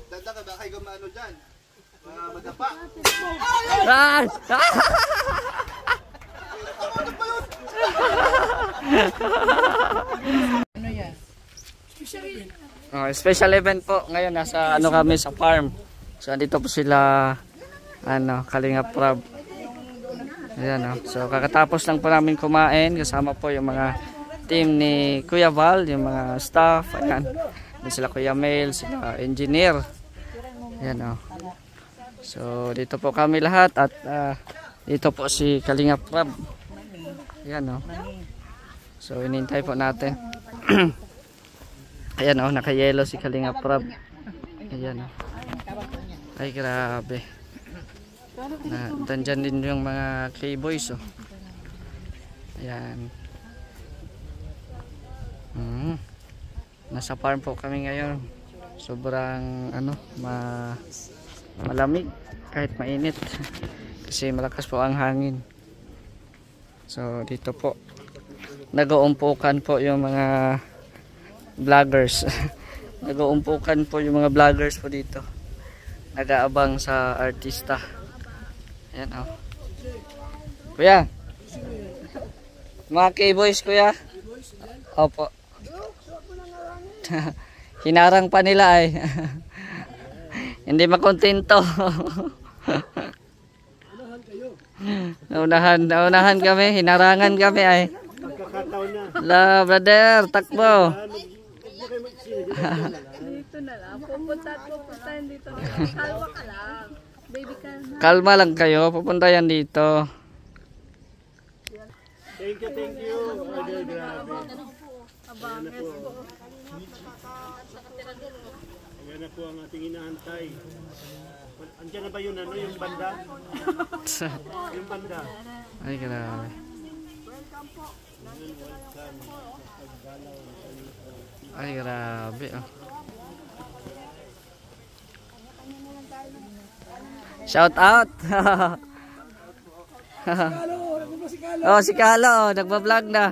Danda ka ba kayo gumano dyan? Madapa. Ay! Ano yan? Oh, special event po. Ngayon nasa ano kami sa farm. So andito po sila Kalingap Prab. Ayan oh. So kakatapos lang po namin kumain kasama po yung mga team ni Kuya Val, yung mga staff. Ayan. Sila Kuya Mel, sila engineer. Ayan oh. So dito po kami lahat at dito po si Kalingap Prab. Ayan oh. So inintay po natin. Ayan oh, naka-yellow si Kalingap Prab. Ayan oh. Ay grabe. Nandyan din yung mga K-boys oh. Ayan. Nasa farm po kami ngayon. Sobrang malamig kahit mainit. Kasi malakas po ang hangin. So dito po nag-uumpukan po yung mga vloggers. Nag-uumpukan po yung mga vloggers po dito. Nag-aabang sa artista. Ayan oh. Kuya. Mga K-boys kuya. Opo. Hinarang pa nila ay. Hindi makontento. Naunahan kami, hinarangan kami ay. La, brother, takbo. Dito na lang. Pupunta dito. Kalma ka lang. Baby kalma. Kalma lang kayo, pupunta yan dito. Thank you. Ayan na po ang ating inaantay. Andiyan na ba yun yung banda? Yung banda. Ay grabe. Ay grabe oh. Shout out. Oh si Kalo, nagba-vlog na.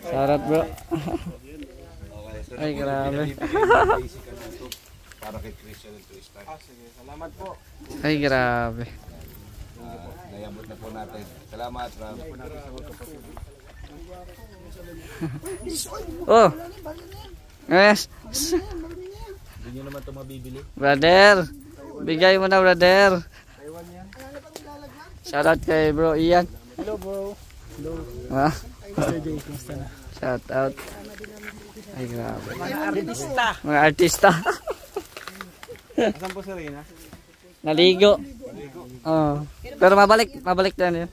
Sarat bro. Ay grabe. Para kay Christian and Tristan. Sige, salamat po. Ay grabe. Nayabot na po natin. Salamat, Ram. Oh. Yes. Hindi nyo naman ito mabibili. Brother. Bigay mo na brother. Shout out kay bro Ian. Hello bro. Hello. Mr. J, kumusta na? Shout out. Ay grabe. Mga artista. Asan po si Rina? Naligo. Oh. Pero mabalik na yun.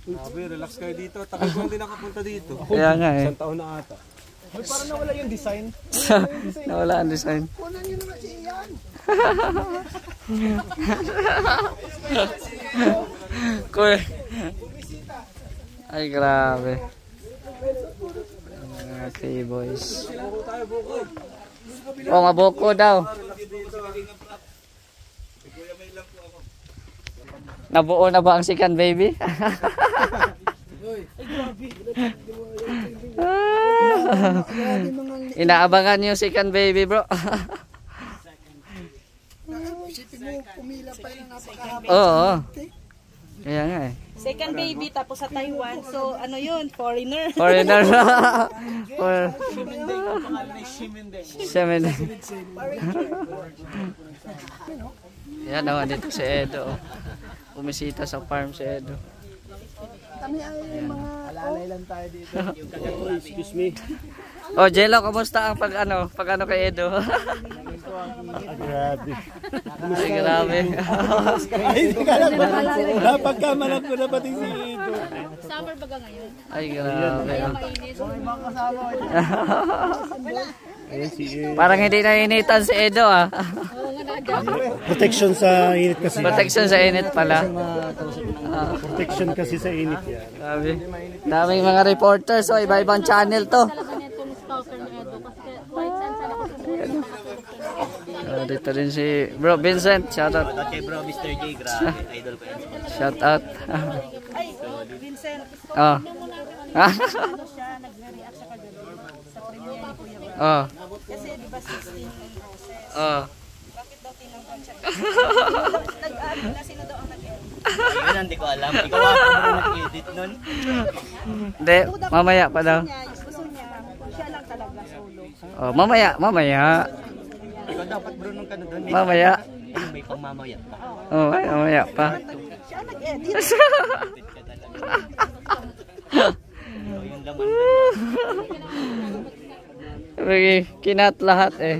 Sabi, relax kayo dito. Tagal ko hindi nakapunta dito. Kaya nga eh. Isang taon na ata. Ay, parang nawala yung design. Nawala ang design. Kunan nyo naman si Ian. Cool. Ay grabe. Okay boys. Oh mabuko daw. Nabuo na ba ang second baby? Inaabangan yung second baby bro. Oo. Kaya nga eh. Second baby tapos sa Taiwan. So ano yun? Foreigner. Foreigner. Shimendeng. Yan naman dito si Edo. Bumisita sa farm si Edo. Kami ay mga alalay lang tayo dito. Excuse me. Oh, Jello, kumusta ang pag ano kay Edo? Grabe. Ay, grabe. Ay, hindi ka lang. Napagkamalan ko na pati si Edo. Summer baga ngayon. Ay, grabe. Mainit. Parang hindi nainitan si Edo ah. Oo nga Protection sa init kasi. Protection sa init pala. Protection kasi sa init yan. Grabe. Daming mga reporters. So, iba-ibang channel to. Dito rin si Bro Vincent. Shout out. Kay Bro Mr. J, grabe. Idol ko yan. Shout out. Ay, Vincent. Oh. Siya nagre-react siya kagabi sa premiere ni Kuya Bal. Oh. Kasi di ba 16 in process? Oh. Bakit daw tinanggal siya? Nag-add na sino daw ang nag-edit? Ayun, hindi ko alam. Ikaw ako bro nag-edit nun. Hindi, mamaya pa daw. Gusto niya, siya lang talaga solo. Oh, mamaya. Ikaw dapat bro nung kano doon. Mamaya. Ayun, may pangmamaya pa. Oh, ay, mamaya pa. Siya nag-edit. Yung laman Sige, kinat lahat eh.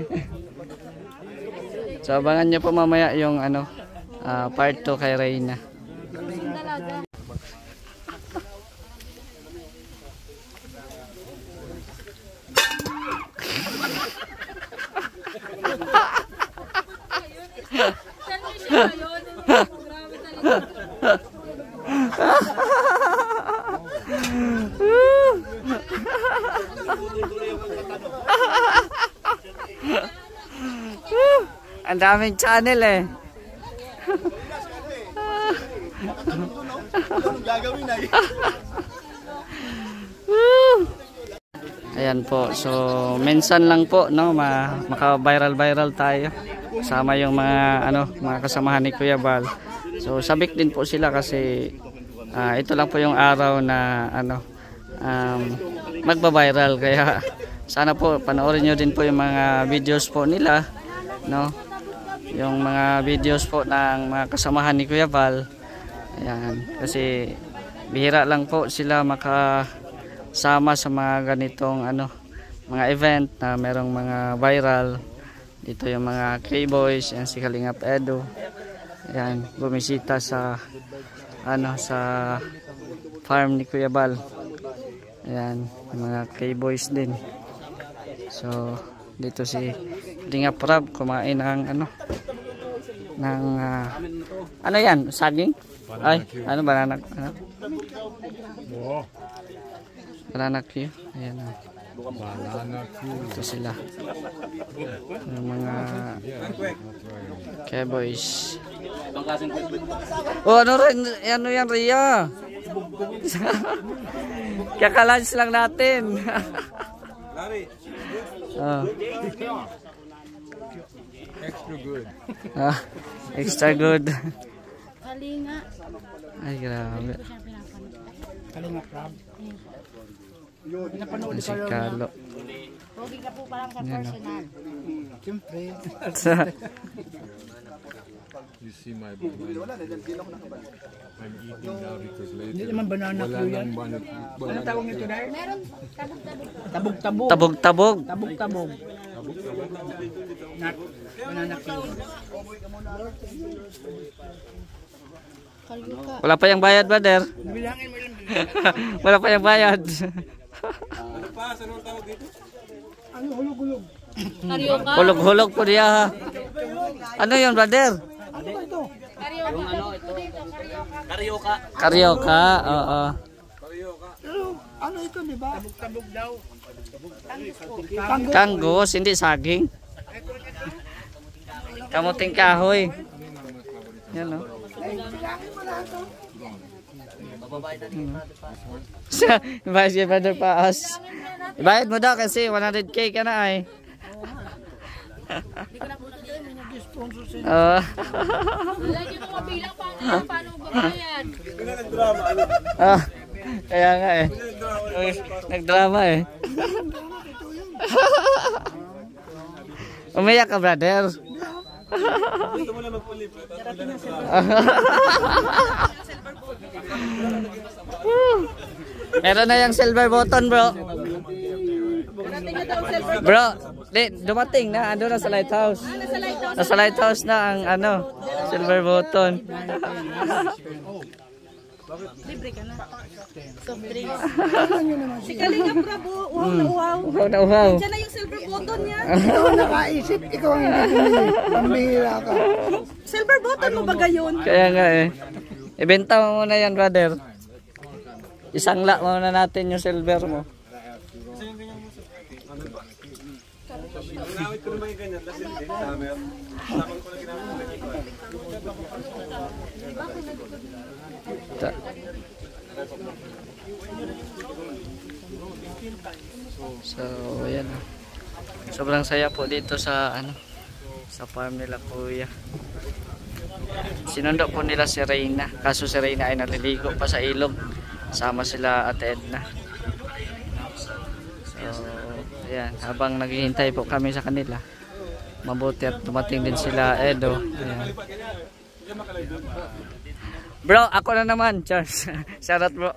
So abangan nyo po mamaya yung ano, part 2 kay Reyna. Ang daming channel eh. Ayan po. So minsan lang po no maka-viral tayo. Kasama yung mga kasamahan ni Kuya Bal. So sabik din po sila kasi ito lang po yung araw na magba-viral, kaya sana po panoorin niyo din po yung mga videos po nila, no? Yung mga videos po ng mga kasamahan ni Kuya Bal. Ayan, kasi bihira lang po sila makasama sa mga ganitong mga event na merong mga viral. Dito yung mga K-Boys, yan si Kalingap Edo. Ayan, bumisita sa sa farm ni Kuya Bal. Ayan, mga K-Boys din. So, dito si Kalingap Rab kumain ng ano yan? Saging? Ay, banana? Banana Q. Ayan. Ito sila. Yung mga K-Boys. Oh, ano yan, Ria? Kaka-lunch lang natin. Extra good. Extra good. Kalinga. Ay, grabe. Kalinga Prab. Si Carlo. Pogi ka po parang sa personal. Siyempre. You see my I'm eating now because later. Hindi naman banana Wala ko yan. nang banana. Ano tawag nito dahil? Meron tabog-tabog. Tabog-tabog. Tabog-tabog. Not banana Q. Wala pa yung bayad, brother. Bilangin mo yun. Wala pa yung bayad. Ano hulog-hulog? Karyoka. Hulog-hulog po niya. Ano yun, brother? Ano ba ito? Karyoka. Karyoka, oo. Ano ito, di ba? Tabog-tabog daw. Kanggos, hindi saging. Kamuting kahoy. Yan o. Ibayad kay Brother Paas. Ibayad mo daw kasi 100k ka na ay. Wala niyo mga bilang paano babayad. Kaya nga eh. Nagdrama eh. Umiyak ka, brother. Meron na yung silver button, bro. Bro, dumating na. Ando na sa lighthouse. Nasa lighthouse na ang silver button. Libre ka na. Soft drinks. Si Kalinga Prabo, wow na wow. Uhaw na uhaw. Diyan na yung silver button niya. Ikaw ang nakaisip, ikaw ang hindi bumili. Pambihira ka. Silver button mo ba gayon? Kaya nga eh. Ibenta mo muna yan, brother. Isangla muna natin yung silver mo. So, ayan. Sobrang saya po dito sa sa farm nila kuya. Sinundo po nila si Reyna. Kaso si Reyna ay naliligo pa sa ilog. Sama sila Ate Edna. So, ayan. Habang naghihintay po kami sa kanila, mabuti at dumating din sila Edo. Ayan. Bro, ako na naman. Charles. Shoutout bro.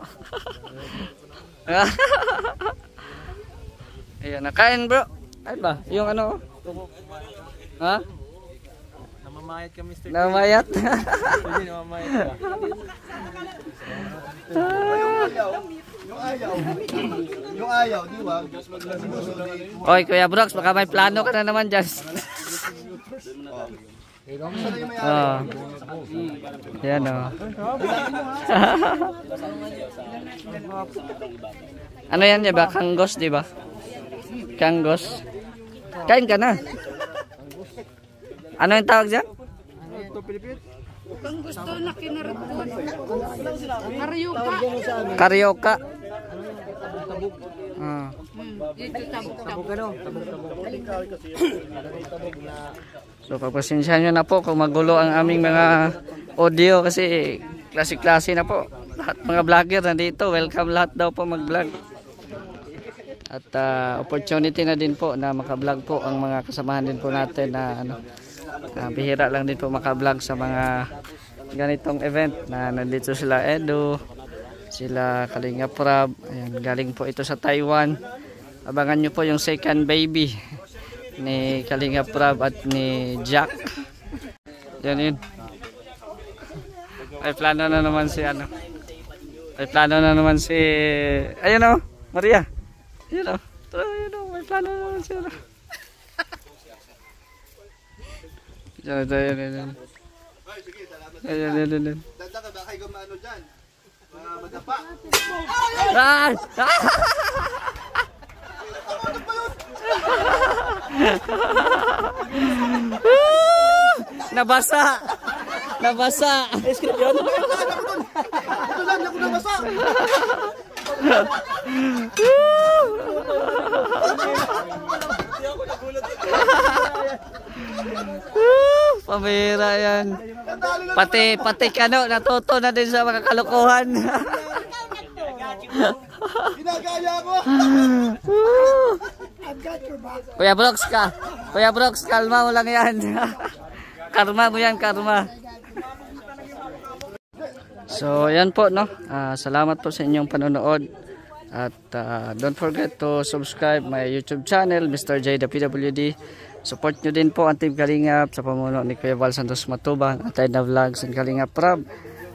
Ayan, nakain bro. Ay ba? Yung ano? Ha? Namamayat ka, Mr. Namayat? Hindi, namamayat ka. Yung ayaw, di ba? Oy, Kuya Brox, baka may plano ka na naman dyan. Oh. Yan o. Ano yan diba? Kanggos diba? Kanggos. Kain ka na. Ano yung tawag dyan? Kung gusto na kinarapon. Karyoka. Karyoka. Ah. Dito tabok-tabok. So pagpasensyahan nyo na po kung magulo ang aming mga audio kasi klase-klase na po. Lahat mga vlogger nandito. Welcome lahat daw po mag-vlog. At opportunity na din po na maka-vlog po ang mga kasamahan din po natin na bihira lang din po maka-vlog sa mga ganitong event na nandito sila Edo, sila Kalinga Prab. Ayan, galing po ito sa Taiwan. Abangan nyo po yung second baby ni Kalinga Prab at ni Jack. Yan yun. Ay plano na naman si ayun o, Maria. Ayun o. Ayun o, may plano na naman si Ayun. Dada ka ba kayo gumano dyan? Madapa. Ay! Nabasa! Nabasa! Script yun? Ito lang, ako nabasa. Pamira yan. Pati kano, natuto na din sa mga kalokohan. Ginagaya ko. Kuya Brox, kalma mo lang yan. Karma mo yan, karma. So, yan po, no. Salamat po sa inyong panonood. At don't forget to subscribe my YouTube channel, Mr. J the PWD. Support nyo din po ang Team Kalingap sa pamuno ni Kuya Val Santos Matubang at Edna Vlogs and Kalingap Prab.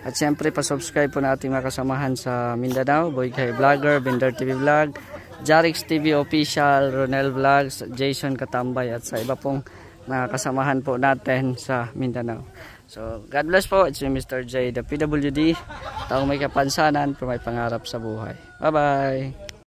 At syempre, pa-subscribe po na ating mga kasamahan sa Mindanao, Boy Kay Vlogger, Binder TV Vlog, Jarix TV Official, Ronel Vlogs, Jason Katambay at sa iba pong mga kasamahan po natin sa Mindanao. So, God bless po. It's Mr. J, the PWD. Taong may kapansanan, pero may pangarap sa buhay. Bye-bye!